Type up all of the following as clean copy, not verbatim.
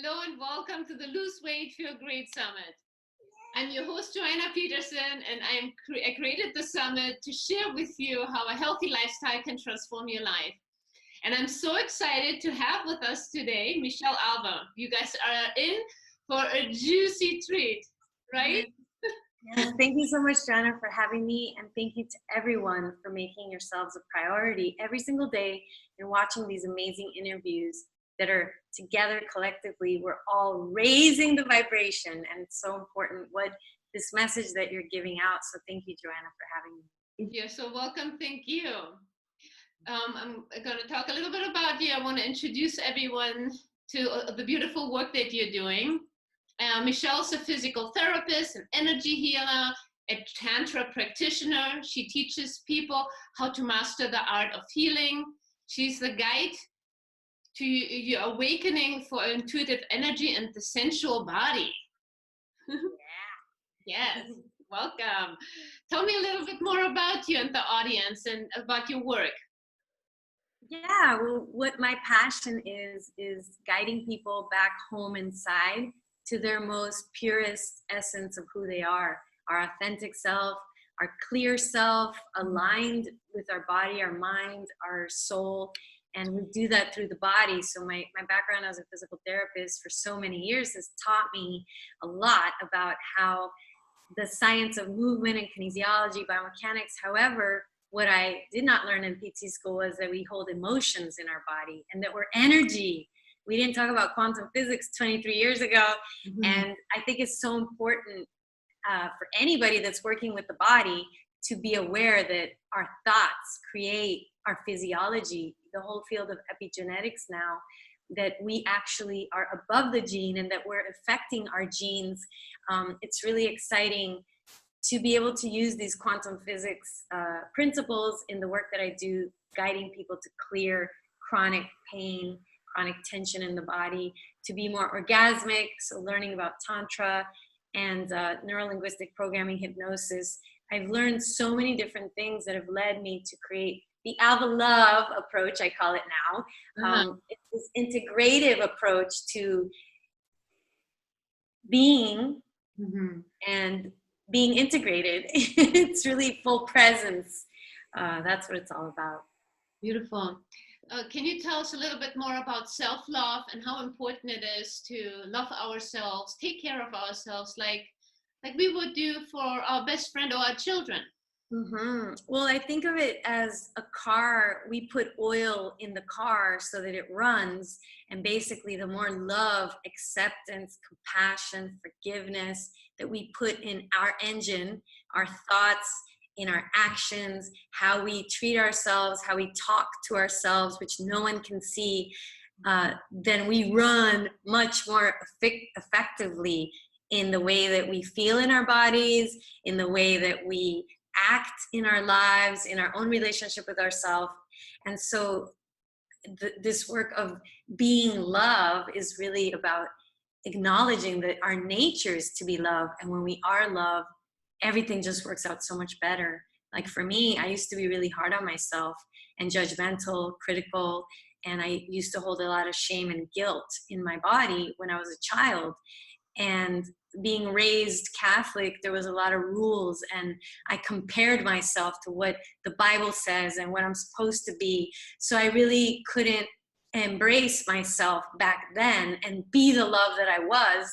Hello and welcome to the Lose Weight, Feel Great Summit. I'm your host, Joanna Peterson, and I created the summit to share with you how a healthy lifestyle can transform your life. And I'm so excited to have with us today Michelle Alva. You guys are in for a juicy treat, right? Yes, thank you so much, Joanna, for having me, and thank you to everyone for making yourselves a priority every single day and watching these amazing interviews that are together collectively. We're all raising the vibration, and it's so important what this message that you're giving out. So thank you, Joanna, for having me. You're so welcome. Thank you. I'm going to talk a little bit about you. I want to introduce everyone to the beautiful work that you're doing. Michelle's a physical therapist, an energy healer, a Tantra practitioner. She teaches people how to master the art of healing. She's the guide to your awakening for intuitive energy and the sensual body. Yes, welcome. Tell me a little bit more about you and the audience and about your work. Yeah, well, what my passion is guiding people back home inside to their most purest essence of who they are, our authentic self, our clear self, aligned with our body, our mind, our soul. And we do that through the body. So my background as a physical therapist for so many years has taught me a lot about how the science of movement and kinesiology, biomechanics. However, what I did not learn in PT school was that we hold emotions in our body and that we're energy. We didn't talk about quantum physics 23 years ago. Mm-hmm. And I think it's so important for anybody that's working with the body to be aware that our thoughts create our physiology. The whole field of epigenetics now, that we actually are above the gene and that we're affecting our genes. It's really exciting to be able to use these quantum physics principles in the work that I do, guiding people to clear chronic pain, chronic tension in the body, to be more orgasmic, so learning about Tantra and neuro-linguistic programming hypnosis. I've learned so many different things that have led me to create the Alva Love approach, I call it now. It's this integrative approach to being and being integrated. It's really full presence. That's what it's all about. Beautiful. Can you tell us a little bit more about self-love and how important it is to love ourselves, take care of ourselves like we would do for our best friend or our children? Well, I think of it as a car. We put oil in the car so that it runs. And basically, the more love, acceptance, compassion, forgiveness that we put in our engine, our thoughts, in our actions, how we treat ourselves, how we talk to ourselves, which no one can see, then we run much more effectively in the way that we feel in our bodies, in the way that we act in our lives, in our own relationship with ourselves. And so this work of being love is really about acknowledging that our nature is to be love. And when we are love, everything just works out so much better. Like for me, I used to be really hard on myself and judgmental, critical, and I used to hold a lot of shame and guilt in my body when I was a child. And being raised Catholic, there was a lot of rules, and I compared myself to what the Bible says and what I'm supposed to be. So I really couldn't embrace myself back then and be the love that I was.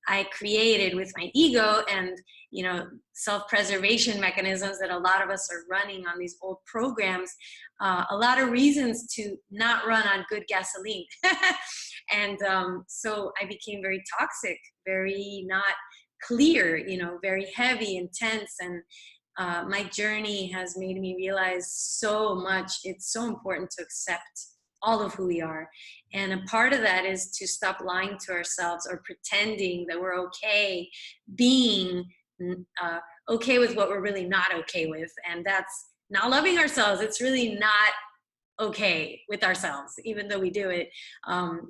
I created with my ego and, you know, self-preservation mechanisms that a lot of us are running on these old programs, a lot of reasons to not run on good gasoline. And so I became very toxic, very not clear, you know, very heavy, intense. And my journey has made me realize so much. It's so important to accept all of who we are. And a part of that is to stop lying to ourselves or pretending that we're okay, being okay with what we're really not okay with. And that's not loving ourselves. It's really not okay with ourselves, even though we do it.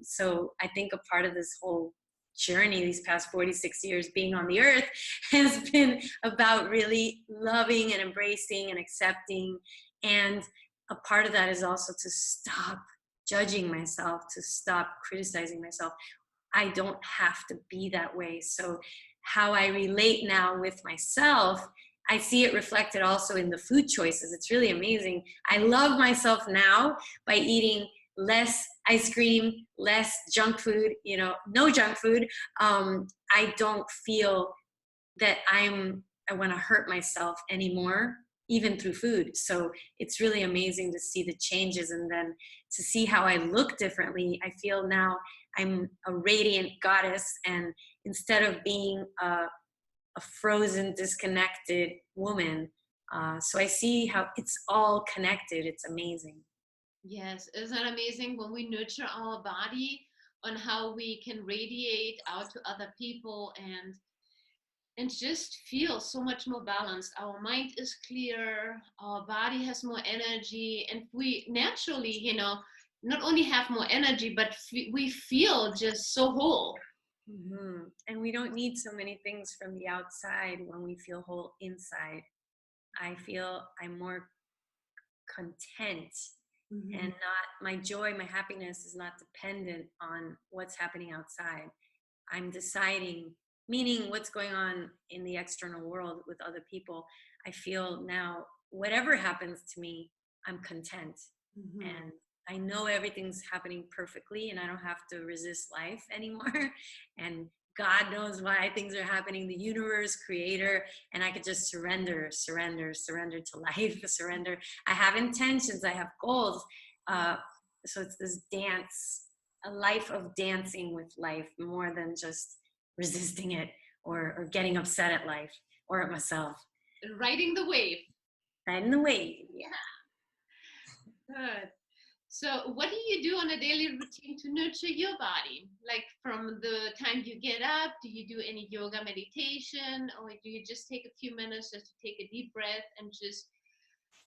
So I think a part of this whole journey, these past 46 years being on the earth, has been about really loving and embracing and accepting. And a part of that is also to stop judging myself, to stop criticizing myself. I don't have to be that way. So how I relate now with myself, I see it reflected also in the food choices. It's really amazing. I love myself now by eating less ice cream, less junk food, no junk food. I don't feel that I want to hurt myself anymore, even through food. So it's really amazing to see the changes, and then to see how I look differently. I feel now I'm a radiant goddess, and instead of being a frozen, disconnected woman. So I see how it's all connected. It's amazing. Yes, isn't that amazing when we nurture our body on how we can radiate out to other people and just feel so much more balanced. Our mind is clear, our body has more energy, and we naturally, not only have more energy, but we feel just so whole. And we don't need so many things from the outside when we feel whole inside. I feel I'm more content, and not my joy, my happiness is not dependent on what's happening outside. I'm deciding, meaning what's going on in the external world with other people. I feel now whatever happens to me, I'm content. And I know everything's happening perfectly, and I don't have to resist life anymore. And God knows why things are happening, the universe, creator, and I could just surrender to life, surrender. I have intentions, I have goals. So it's this dance, a life of dancing with life more than just resisting it, or getting upset at life or at myself. Riding the wave. Riding the wave, yeah. Good. So what do you do on a daily routine to nurture your body? Like from the time you get up, do you do any yoga meditation, or do you just take a few minutes just to take a deep breath and just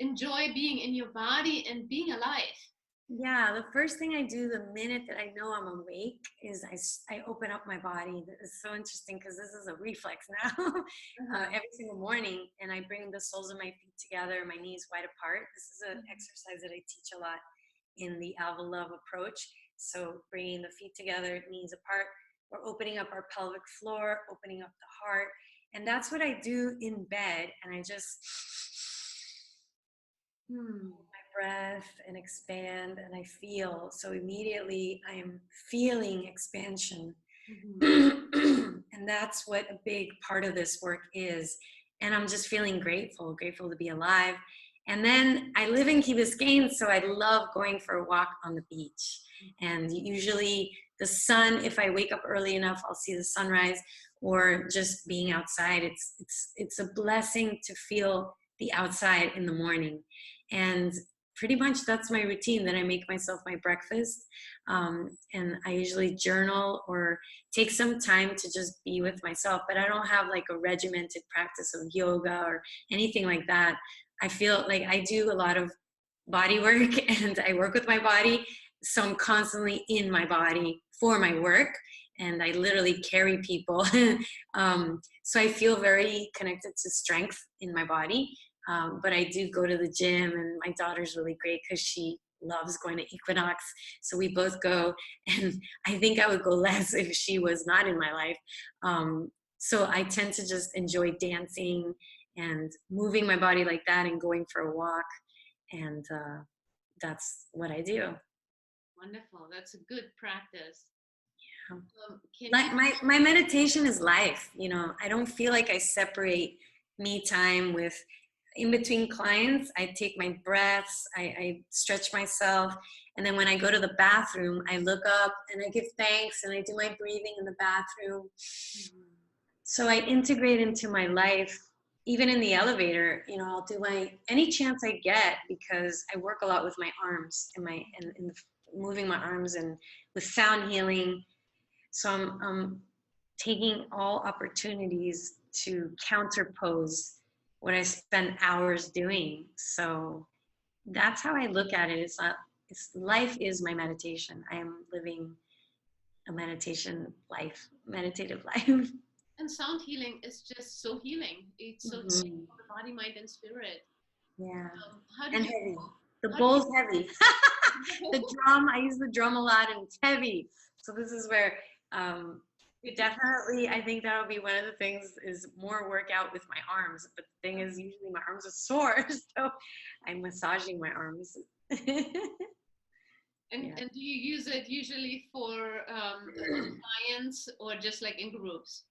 enjoy being in your body and being alive? Yeah, the first thing I do the minute that I know I'm awake is I open up my body. It's so interesting because this is a reflex now. Every single morning, and I bring the soles of my feet together, my knees wide apart. This is an exercise that I teach a lot in the Alva love approach. So bringing the feet together, knees apart, we're opening up our pelvic floor, opening up the heart. And that's what I do in bed. And I just my breath and expand, and I feel. So immediately I am feeling expansion. And that's what a big part of this work is. And I'm just feeling grateful to be alive. And then I live in Key Biscayne, so I love going for a walk on the beach. And usually the sun, if I wake up early enough, I'll see the sunrise, or just being outside. It's a blessing to feel the outside in the morning. And pretty much that's my routine. Then I make myself my breakfast, and I usually journal or take some time to just be with myself. But I don't have like a regimented practice of yoga or anything like that. I feel like I do a lot of body work and I work with my body. So I'm constantly in my body for my work, and I literally carry people. So I feel very connected to strength in my body. But I do go to the gym, and my daughter's really great because she loves going to Equinox. So we both go, and I think I would go less if she was not in my life. So I tend to just enjoy dancing and moving my body like that and going for a walk. And that's what I do. Wonderful. That's a good practice. Like my meditation is life. I don't feel like I separate me time with in between clients. I take my breaths, I stretch myself, and then when I go to the bathroom, I look up and I give thanks, and I do my breathing in the bathroom. So I integrate into my life. Even in the elevator, I'll do any chance I get, because I work a lot with my arms and moving my arms and with sound healing. So I'm taking all opportunities to counterpose what I spend hours doing. So that's how I look at it. Life is my meditation. I am living a meditative life. And sound healing is just so healing. It's so healing for the body, mind, and spirit. Yeah. How do And you, heavy. The bowl's heavy. The drum, I use the drum a lot, and it's heavy. So this is where Um, Definitely, I think that'll be one of the things is more workout with my arms. But the thing is, usually my arms are sore, so I'm massaging my arms. Yeah. And do you use it usually for clients or just like in groups?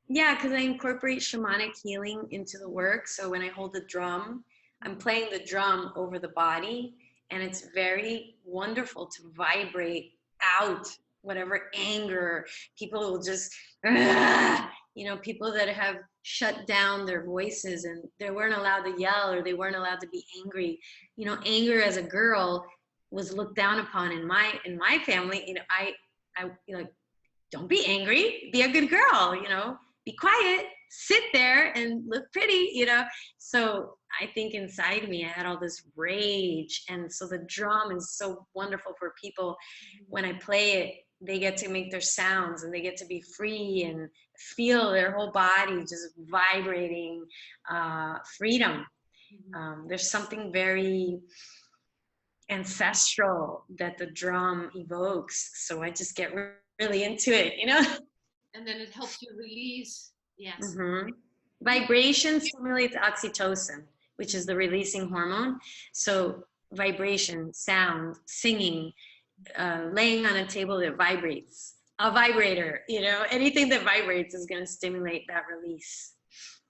Yeah, because I incorporate shamanic healing into the work. So when I hold the drum, I'm playing the drum over the body, and it's very wonderful to vibrate out whatever anger. People will just, people that have shut down their voices and they weren't allowed to yell or they weren't allowed to be angry. Anger as a girl was looked down upon in my family. Like, don't be angry, be a good girl, be quiet, sit there and look pretty. So I think inside me I had all this rage, and so the drum is so wonderful for people. When I play it, they get to make their sounds and they get to be free and feel their whole body just vibrating freedom. There's something very ancestral that the drum evokes, so I just get really into it. And then it helps you release. Yes. Mm-hmm. Vibration stimulates oxytocin, which is the releasing hormone. So vibration, sound, singing, laying on a table that vibrates, a vibrator, anything that vibrates is going to stimulate that release.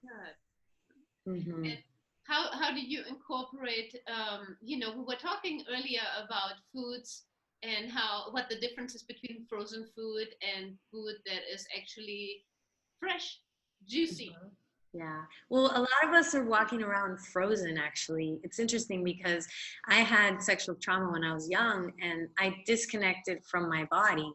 Good. Mm-hmm. And how do you incorporate? We were talking earlier about foods and what the difference is between frozen food and food that is actually fresh, juicy. Mm-hmm. Yeah. Well, a lot of us are walking around frozen, actually. It's interesting because I had sexual trauma when I was young and I disconnected from my body.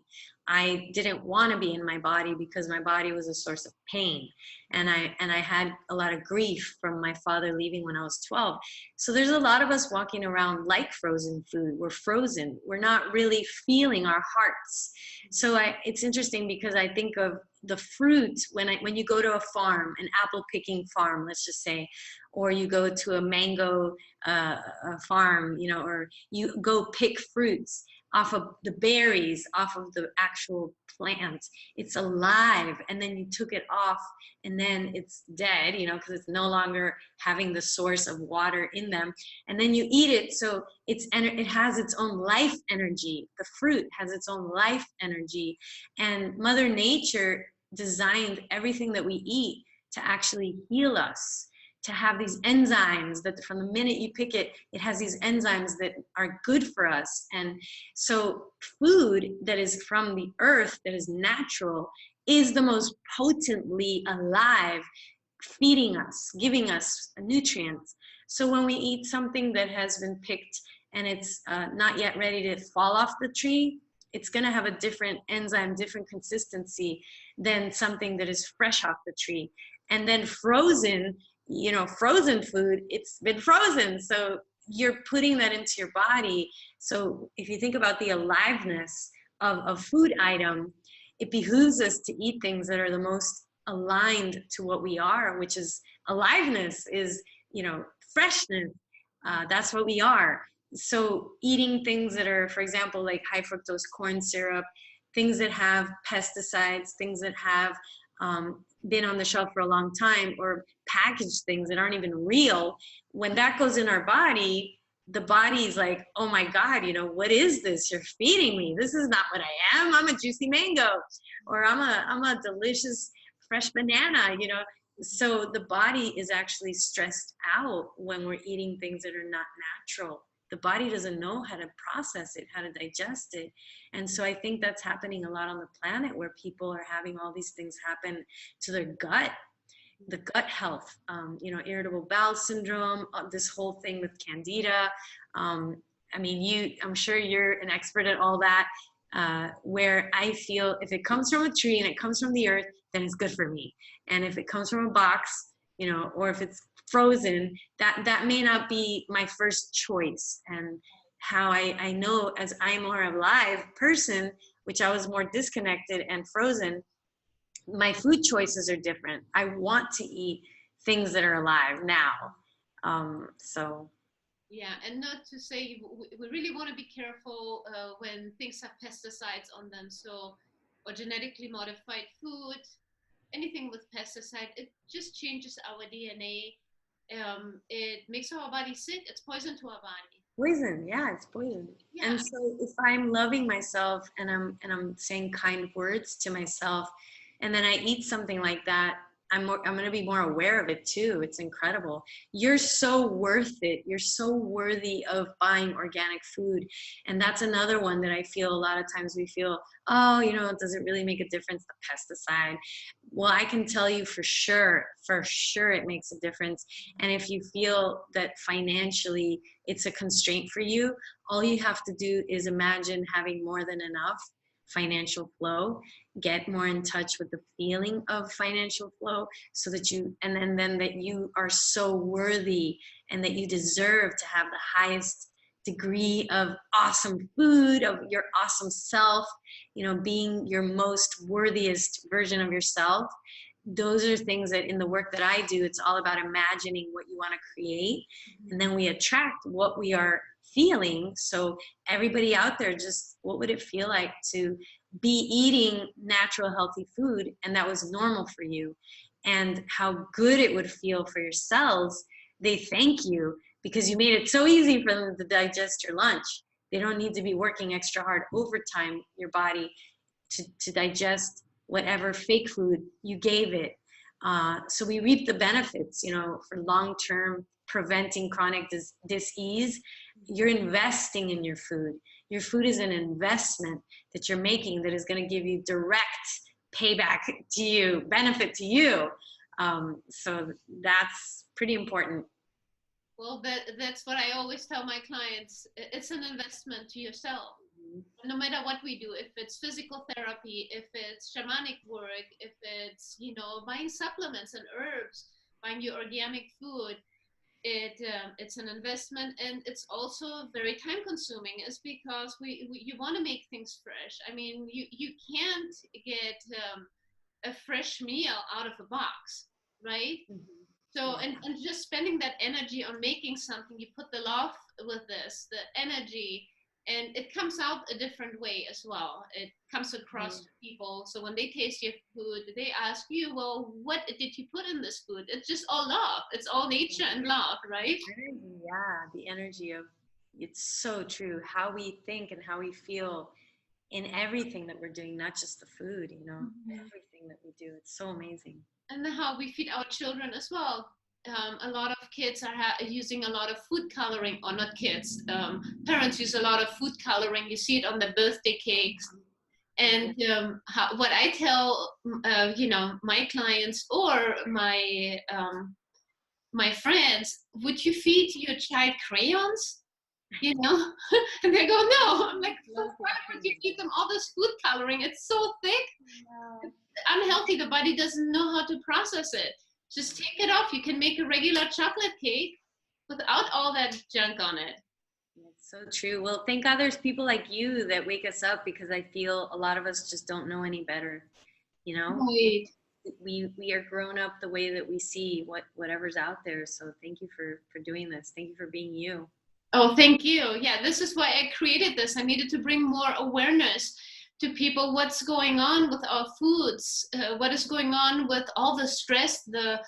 I didn't want to be in my body because my body was a source of pain. And I had a lot of grief from my father leaving when I was 12. So there's a lot of us walking around like frozen food. We're frozen. We're not really feeling our hearts. So it's interesting because I think of the fruit when you go to a farm, an apple picking farm, let's just say, or you go to a mango farm, or you go pick fruits off of the berries, off of the actual plant. It's alive, and then you took it off, and then it's dead, because it's no longer having the source of water in them, and then you eat it. So it has its own life energy. The fruit has its own life energy, and Mother Nature designed everything that we eat to actually heal us, to have these enzymes that from the minute you pick it, it has these enzymes that are good for us. And so food that is from the earth, that is natural, is the most potently alive, feeding us, giving us nutrients. So when we eat something that has been picked and it's not yet ready to fall off the tree, it's going to have a different enzyme, different consistency than something that is fresh off the tree. And then frozen food, it's been frozen. So you're putting that into your body. So if you think about the aliveness of a food item, it behooves us to eat things that are the most aligned to what we are, which is aliveness, is, freshness. That's what we are. So eating things that are, for example, like high fructose corn syrup, things that have pesticides, things that have been on the shelf for a long time, or packaged things that aren't even real, when that goes in our body, the body's like, oh my God, what is this you're feeding me? This is not what I am. I'm a juicy mango, or I'm a delicious fresh banana. So the body is actually stressed out when we're eating things that are not natural. The body doesn't know how to process it, how to digest it. And so I think that's happening a lot on the planet, where people are having all these things happen to their gut, the gut health, irritable bowel syndrome, this whole thing with candida. I'm sure you're an expert at all that, where I feel if it comes from a tree and it comes from the earth, then it's good for me. And if it comes from a box, or if it's frozen, that may not be my first choice. And how I know, as I'm more alive person, which I was more disconnected and frozen, my food choices are different. I want to eat things that are alive now. So Yeah, and not to say we really want to be careful when things have pesticides on them. So or genetically modified food, anything with pesticide, it just changes our DNA. It makes our body sick. It's poison to our body. Poison, yeah, it's poison. Yeah. And so if I'm loving myself and I'm saying kind words to myself, and then I eat something like that, I'm going to be more aware of it too. It's incredible. You're so worth it. You're so worthy of buying organic food. And that's another one that I feel a lot of times we feel, oh, does it really make a difference, the pesticide? Well, I can tell you for sure it makes a difference. And if you feel that financially it's a constraint for you, all you have to do is imagine having more than enough financial flow, get more in touch with the feeling of financial flow, so that then that you are so worthy and that you deserve to have the highest degree of awesome food, of your awesome self, being your most worthiest version of yourself. Those are things that in the work that I do, it's all about imagining what you want to create. And then we attract what we are feeling. So everybody out there, just what would it feel like to be eating natural, healthy food, and that was normal for you, and how good it would feel for your cells. They thank you because you made it so easy for them to digest your lunch. They don't need to be working extra hard overtime, your body, to digest whatever fake food you gave it. So we reap the benefits, for long-term preventing chronic dis-ease. You're investing in your food. Your food is an investment that you're making that is going to give you direct payback to you, benefit to you. So that's pretty important. Well, that's what I always tell my clients. It's an investment to yourself. No matter what we do, if it's physical therapy, if it's shamanic work, if it's, buying supplements and herbs, buying your organic food, it's an investment, and it's also very time consuming. Is because you want to make things fresh. I mean, you can't get a fresh meal out of a box, right? Mm-hmm. So, Yeah. and just spending that energy on making something, you put the love with this, the energy, and it comes out a different way as well. It comes across to people. So when they taste your food, they ask you, well, what did you put in this food? It's just all love. It's all nature and love, right? Energy, yeah, the energy of, it's so true. How we think and how we feel in everything that we're doing, not just the food, everything that we do. It's so amazing. And how we feed our children as well. A lot of kids are using a lot of food coloring, or not kids, parents use a lot of food coloring. You see it on the birthday cakes. And what I tell, my clients or my friends, would you feed your child crayons? And they go, no. I'm like, so why would you feed them all this food coloring? It's so thick. It's unhealthy. The body doesn't know how to process it. Just take it off. You can make a regular chocolate cake without all that junk on it. It's so true. Well, thank God there's people like you that wake us up, because I feel a lot of us just don't know any better. Right. We are grown up the way that we see whatever's out there. So thank you for doing this. Thank you for being you. Oh, thank you. Yeah, this is why I created this. I needed to bring more awareness to people. What's going on with our foods? What is going on with all the stress, the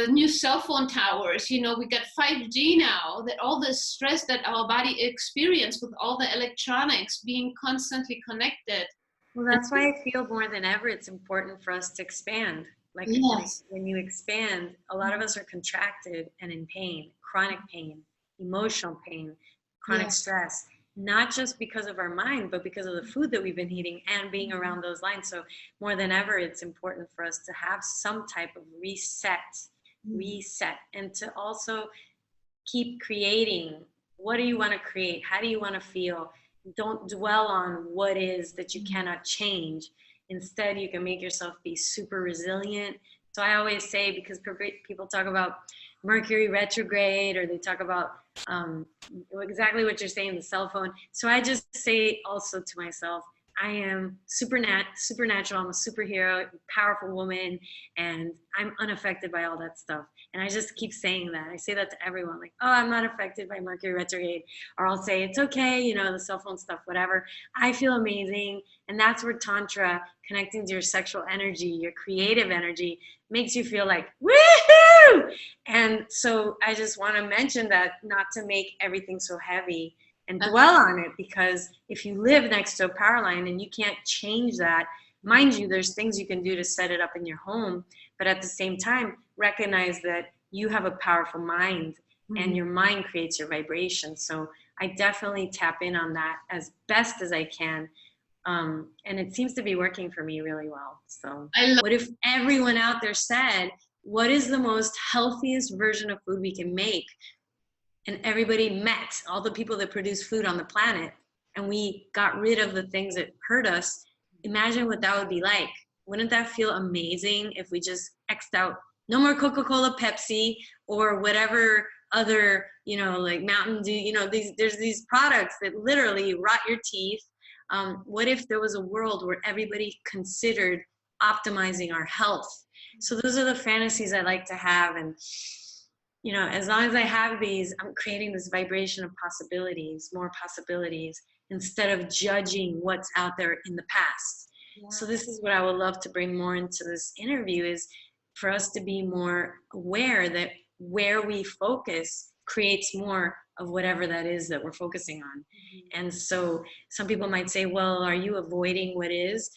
new cell phone towers? We got 5G now. That all the stress that our body experience with all the electronics being constantly connected. Well, that's why I feel more than ever it's important for us to expand. Like, yes. When you expand, a lot of us are contracted and in pain, chronic pain, emotional pain, chronic stress, not just because of our mind, but because of the food that we've been eating and being around those lines. So more than ever, it's important for us to have some type of reset, and to also keep creating. What do you want to create? How do you want to feel? Don't dwell on what is that you cannot change. Instead, you can make yourself be super resilient. So I always say, because people talk about Mercury retrograde, or they talk about exactly what you're saying, the cell phone. So I just say also to myself, I am supernatural. I'm a superhero, powerful woman, and I'm unaffected by all that stuff. And I just keep saying that. I say that to everyone, like, oh, I'm not affected by Mercury retrograde. Or I'll say, it's okay, you know, the cell phone stuff, whatever. I feel amazing. And that's where Tantra, connecting to your sexual energy, your creative energy, makes you feel like, woohoo! And so I just want to mention that, not to make everything so heavy and dwell on it, because if you live next to a power line and you can't change that, mind you, there's things you can do to set it up in your home, but at the same time, recognize that you have a powerful mind, and your mind creates your vibration. So I definitely tap in on that as best as I can. And it seems to be working for me really well. So what if everyone out there said, what is the most healthiest version of food we can make? And everybody met all the people that produce food on the planet, and we got rid of the things that hurt us. Imagine what that would be like. Wouldn't that feel amazing if we just X'd out no more Coca-Cola, Pepsi, or whatever other, you know, like Mountain Dew, you know, there's these products that literally rot your teeth. What if there was a world where everybody considered optimizing our health? So those are the fantasies I like to have. And you know, as long as I have these, I'm creating this vibration of possibilities, more possibilities, instead of judging what's out there in the past. Yeah. So this is what I would love to bring more into this interview, is for us to be more aware that where we focus creates more of whatever that is that we're focusing on. Mm-hmm. And so some people might say, well, are you avoiding what is?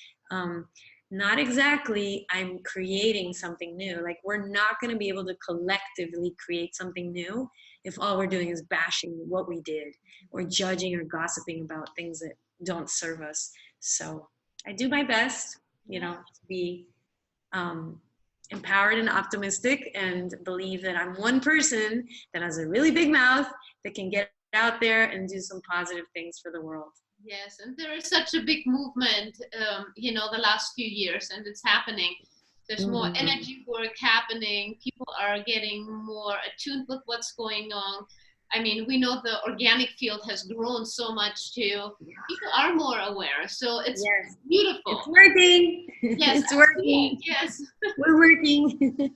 Not exactly. I'm creating something new. Like, we're not going to be able to collectively create something new if all we're doing is bashing what we did, or judging or gossiping about things that don't serve us. So I do my best, you know, to be empowered and optimistic, and believe that I'm one person that has a really big mouth that can get out there and do some positive things for the world. Yes, and there is such a big movement, you know, the last few years, and it's happening. There's more energy work happening. People are getting more attuned with what's going on. I mean, we know the organic field has grown so much too. People are more aware, so it's beautiful. It's working. Yes, it's working. Yes, we're working.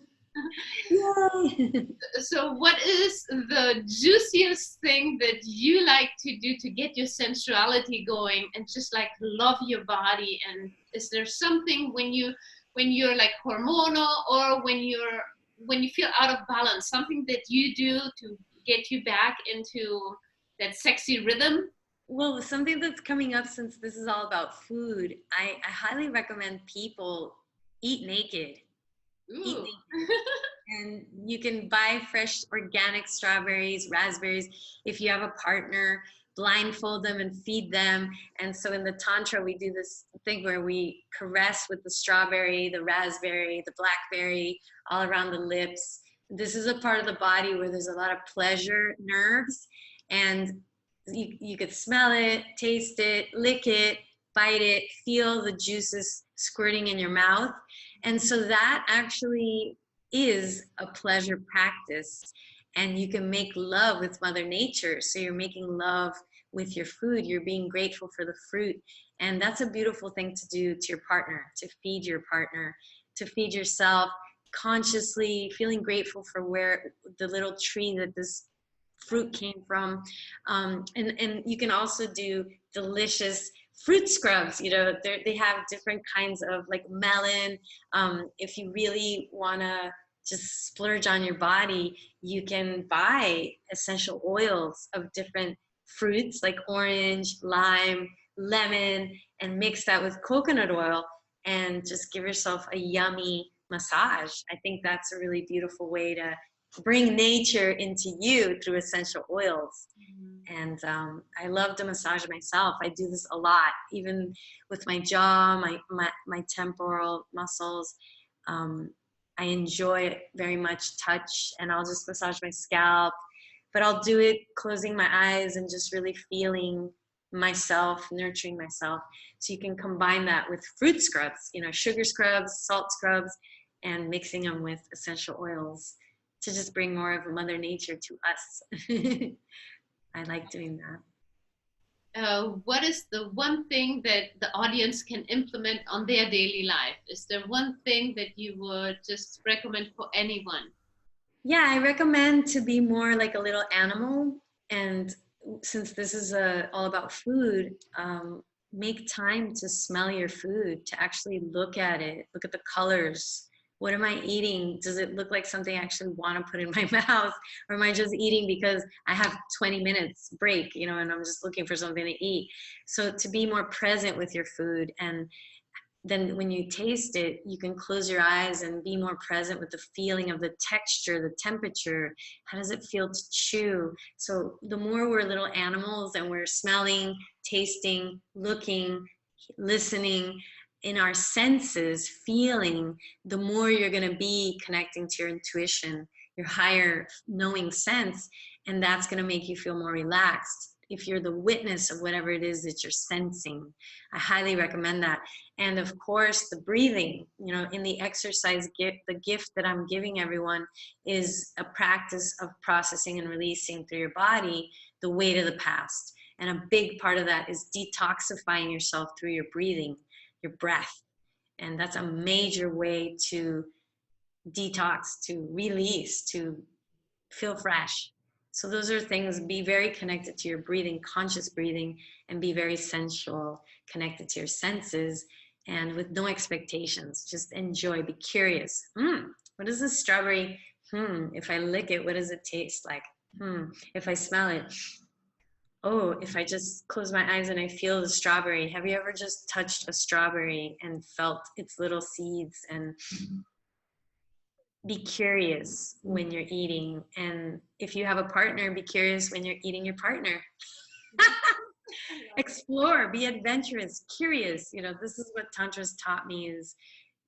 Yay. So what is the juiciest thing that you like to do to get your sensuality going and just like love your body? And is there something when you're like hormonal, or when you feel out of balance, something that you do to get you back into that sexy rhythm? Well, something that's coming up, since this is all about food, I highly recommend people eat naked. Ooh. Eat naked. And you can buy fresh organic strawberries, raspberries. If you have a partner, blindfold them and feed them. And so in the Tantra, we do this thing where we caress with the strawberry, the raspberry, the blackberry, all around the lips. This is a part of the body where there's a lot of pleasure nerves, and you could smell it, taste it, lick it, bite it, feel the juices squirting in your mouth. And so that actually is a pleasure practice, and you can make love with Mother Nature. So you're making love with your food, you're being grateful for the fruit, and that's a beautiful thing to do to your partner, to feed your partner, to feed yourself, consciously feeling grateful for where the little tree that this fruit came from. And you can also do delicious fruit scrubs. You know, they have different kinds of, like melon. If you really want to just splurge on your body, you can buy essential oils of different fruits like orange, lime, lemon, and mix that with coconut oil and just give yourself a yummy massage. I think that's a really beautiful way to bring nature into you through essential oils. And I love to massage myself. I do this a lot, even with my jaw, my temporal muscles. I enjoy very much touch, and I'll just massage my scalp, but I'll do it closing my eyes and just really feeling myself, nurturing myself. So you can combine that with fruit scrubs, you know, sugar scrubs, salt scrubs, and mixing them with essential oils to just bring more of Mother Nature to us. I like doing that. what is the one thing that the audience can implement on their daily life? Is there one thing that you would just recommend for anyone? Yeah, I recommend to be more like a little animal. And since this is all about food, make time to smell your food, to actually look at it, look at the colors. What am I eating? Does it look like something I actually want to put in my mouth? Or am I just eating because I have 20 minutes break, you know, and I'm just looking for something to eat? So to be more present with your food, and then when you taste it, you can close your eyes and be more present with the feeling of the texture, the temperature. How does it feel to chew? So the more we're little animals and we're smelling, tasting, looking, listening, in our senses, feeling, the more you're going to be connecting to your intuition, your higher knowing sense, and that's going to make you feel more relaxed. If you're the witness of whatever it is that you're sensing, I highly recommend that. And of course, the breathing, you know, in the exercise gift, the gift that I'm giving everyone is a practice of processing and releasing through your body the weight of the past. And a big part of that is detoxifying yourself through your breathing, your breath. And that's a major way to detox, to release, to feel fresh. So those are things. Be very connected to your breathing, conscious breathing, and be very sensual, connected to your senses, and with no expectations. Just enjoy, be curious. What is this strawberry? If I lick it, what does it taste like? If I smell it, oh, if I just close my eyes and I feel the strawberry. Have you ever just touched a strawberry and felt its little seeds? And be curious when you're eating. And if you have a partner, be curious when you're eating your partner. Explore, be adventurous, curious. You know, this is what Tantra's taught me, is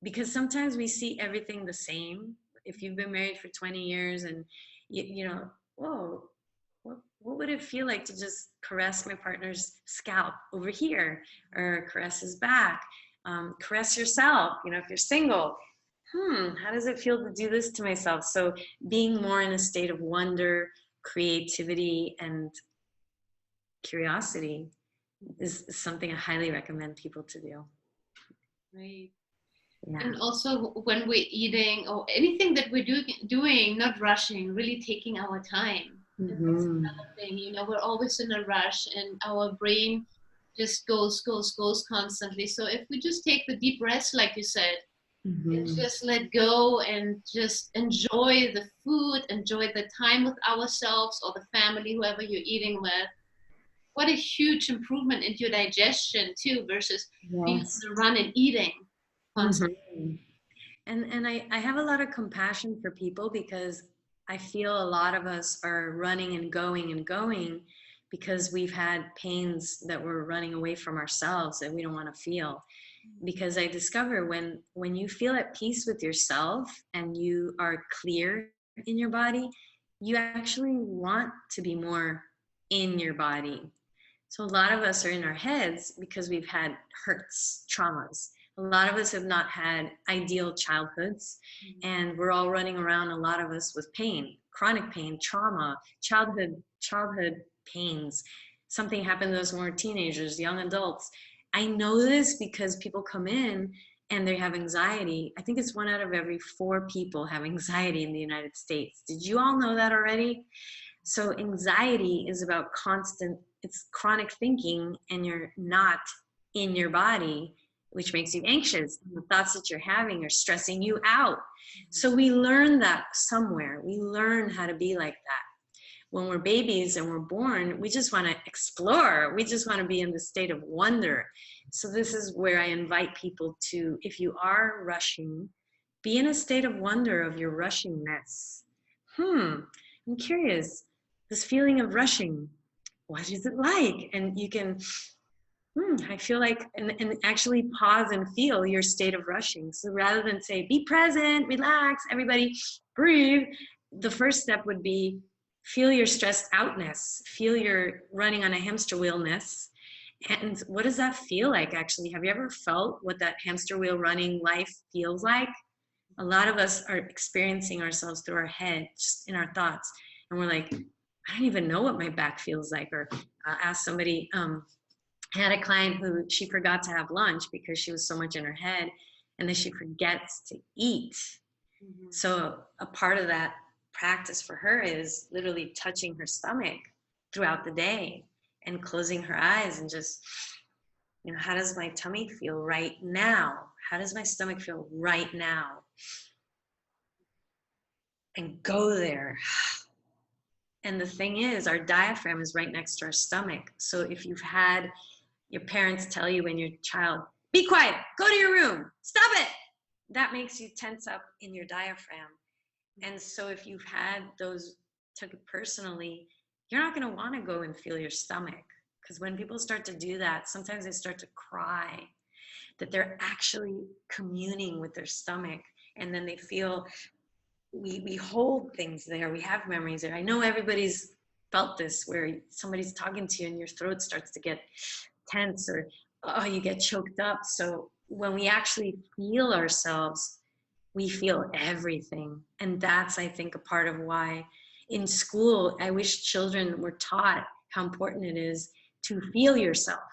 because sometimes we see everything the same. If you've been married for 20 years and you know, whoa, what would it feel like to just caress my partner's scalp over here, or caress his back? Caress yourself, you know, if you're single. How does it feel to do this to myself? So being more in a state of wonder, creativity, and curiosity is something I highly recommend people to do. Right. Yeah. And also when we're eating or anything that we're doing, not rushing, really taking our time. That's another thing. You know, we're always in a rush and our brain just goes constantly. So if we just take the deep breaths, like you said, and just let go and just enjoy the food, enjoy the time with ourselves or the family, whoever you're eating with. What a huge improvement in your digestion too, versus being on the run and eating constantly. And I have a lot of compassion for people, because I feel a lot of us are running and going because we've had pains that we're running away from ourselves that we don't want to feel. Because I discover when you feel at peace with yourself and you are clear in your body, you actually want to be more in your body. So a lot of us are in our heads because we've had hurts, traumas. A lot of us have not had ideal childhoods, and we're all running around, a lot of us, with pain, chronic pain, trauma, childhood pains. Something happened to us when we were teenagers, young adults. I know this because people come in and they have anxiety. I think it's 1 out of every 4 people have anxiety in the United States. Did you all know that already? So anxiety is about it's chronic thinking, and you're not in your body, which makes you anxious. And the thoughts that you're having are stressing you out. So we learn that somewhere. We learn how to be like that. When we're babies and we're born, we just want to explore. We just want to be in the state of wonder. So this is where I invite people to, if you are rushing, be in a state of wonder of your rushingness. I'm curious, this feeling of rushing, what is it like? And you can, I feel like, and actually pause and feel your state of rushing. So rather than say, be present, relax, everybody breathe, the first step would be feel your stressed outness, feel your running on a hamster wheelness. And what does that feel like, actually? Have you ever felt what that hamster wheel running life feels like? A lot of us are experiencing ourselves through our head, just in our thoughts. And we're like, I don't even know what my back feels like. Or ask somebody, I had a client who she forgot to have lunch because she was so much in her head, and then she forgets to eat. Mhm. So a part of that practice for her is literally touching her stomach throughout the day and closing her eyes and just, how does my tummy feel right now? How does my stomach feel right now? And go there. And the thing is, our diaphragm is right next to our stomach. So if you've had your parents tell you when you're a child, be quiet, go to your room, stop it, that makes you tense up in your diaphragm. And so if you've had those, took it personally, you're not going to want to go and feel your stomach. Because when people start to do that, sometimes they start to cry, that they're actually communing with their stomach. And then they feel, we hold things there, we have memories there. I know everybody's felt this, where somebody's talking to you and your throat starts to get tense, or oh, you get choked up. So when we actually feel ourselves, we feel everything. And that's, I think, a part of why in school, I wish children were taught how important it is to feel yourself.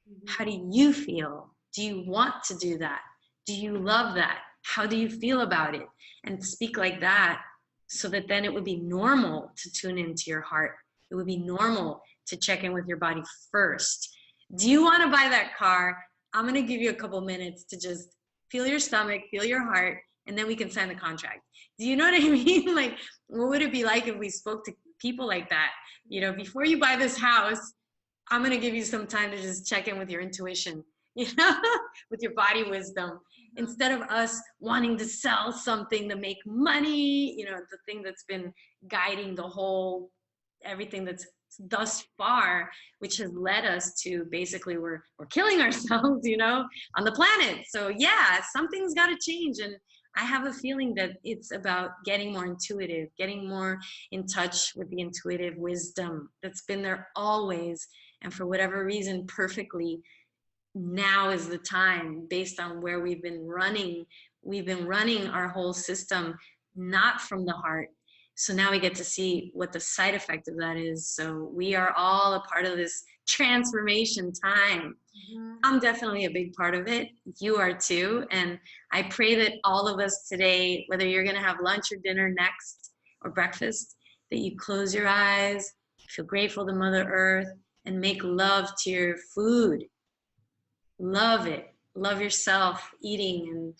Mhm. How do you feel? Do you want to do that? Do you love that? How do you feel about it? And speak like that, so that then it would be normal to tune into your heart. It would be normal to check in with your body first. Do you want to buy that car? I'm going to give you a couple minutes to just feel your stomach, feel your heart, and then we can sign the contract. Do you know what I mean? Like, what would it be like if we spoke to people like that? Before you buy this house, I'm going to give you some time to just check in with your intuition, with your body wisdom, instead of us wanting to sell something to make money, the thing that's been guiding everything that's thus far, which has led us to basically we're killing ourselves, on the planet. So yeah, something's got to change. And I have a feeling that it's about getting more intuitive, getting more in touch with the intuitive wisdom that's been there always. And for whatever reason, perfectly, now is the time, based on where we've been running our whole system not from the heart. So now we get to see what the side effect of that is. So we are all a part of this transformation time. Mhm. I'm definitely a big part of it. You are too. And I pray that all of us today, whether you're going to have lunch or dinner next or breakfast, that you close your eyes, feel grateful to Mother Earth, and make love to your food. Love it. Love yourself, eating and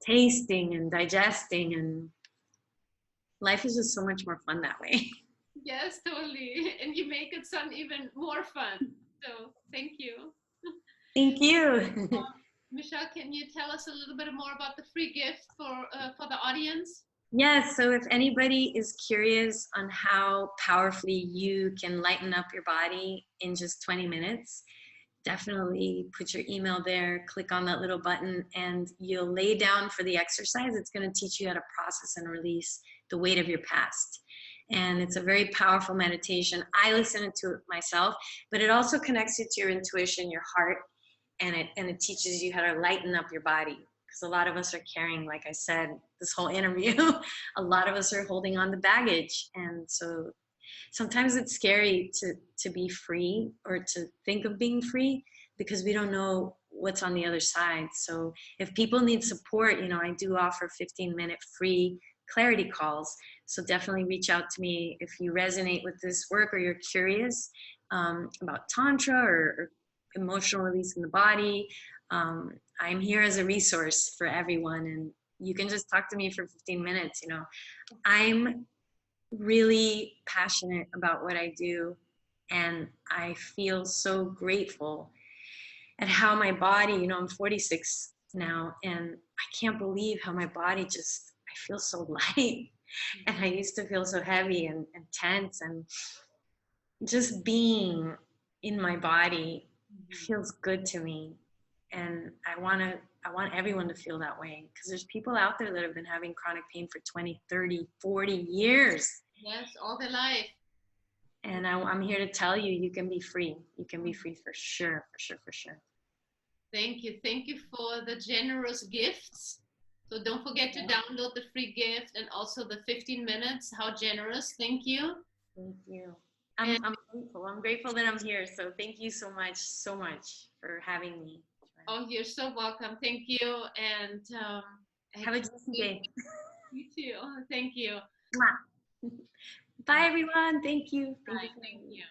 tasting and digesting. And life is just so much more fun that way. Yes, totally. And you make it sound even more fun. So thank you. Thank you. Michelle, can you tell us a little bit more about the free gift for the audience? Yes, so if anybody is curious on how powerfully you can lighten up your body in just 20 minutes, definitely put your email there, click on that little button, and you'll lay down for the exercise. It's going to teach you how to process and release the weight of your past. And it's a very powerful meditation. I listen to it myself, but it also connects you to your intuition, your heart, and it teaches you how to lighten up your body. Because a lot of us are carrying, like I said, this whole interview, a lot of us are holding on to baggage. And so sometimes it's scary to be free, or to think of being free, because we don't know what's on the other side. So if people need support, I do offer 15-minute free clarity calls. So definitely reach out to me if you resonate with this work, or you're curious about Tantra or emotional release in the body. I'm here as a resource for everyone, and you can just talk to me for 15 minutes. I'm really passionate about what I do, and I feel so grateful at how my body, I'm 46 now, and I can't believe how my body just, I feel so light. And I used to feel so heavy and tense, and just being in my body feels good to me. And I want everyone to feel that way, because there's people out there that have been having chronic pain for 20, 30, 40 years. Yes, all their life. And I'm here to tell you, you can be free. You can be free for sure, for sure, for sure. Thank you. Thank you for the generous gifts. So don't forget to download the free gift, and also the 15 minutes. How generous. Thank you. Thank you. I'm grateful. I'm grateful that I'm here. So thank you so much for having me. Oh, you're so welcome. Thank you. And Have a decent day. You too. Thank you. Bye, everyone. Thank you. Bye. Thank you.